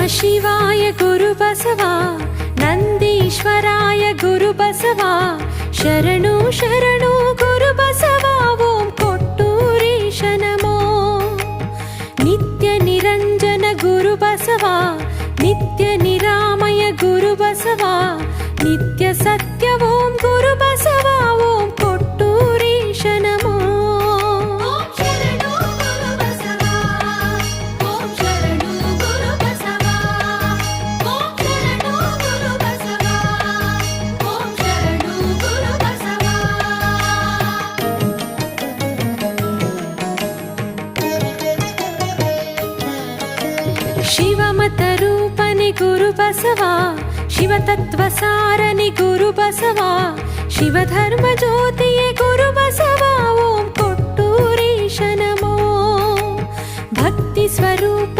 ಶಿವಾಯ ಗುರು ಬಸವ ನಂದೀಶ್ವರಾಯ ಗುರು ಬಸವ ಶರಣು ಶರಣು ಗುರು ಬಸವ ಓಂ ಕೊಟ್ಟೂರೇಶ ನಮೋ ನಿತ್ಯ ನಿರಂಜನ ಗುರು ಬಸವ ನಿತ್ಯ ನಿರಾಮಯ ಗುರು ಬಸವ ನಿತ್ಯ ಸತ್ಯ ಓಂ ಗುರು ಬಸವ ಓಂ ಕೊಟ್ಟೂರೇಶ ನಮೋ ಶಿವಮತ ರೂಪನೆ ಗುರು ಬಸವ ಶಿವತತ್ವ ಸಾರನೆ ಗುರು ಬಸವ ಶಿವಧರ್ಮ ಜ್ಯೋತಿಯೇ ಗುರು ಬಸವ ಓಂ ಕೊಟ್ಟೂರೇಶ ನಮೋ ಭಕ್ತಿ ಸ್ವರೂಪ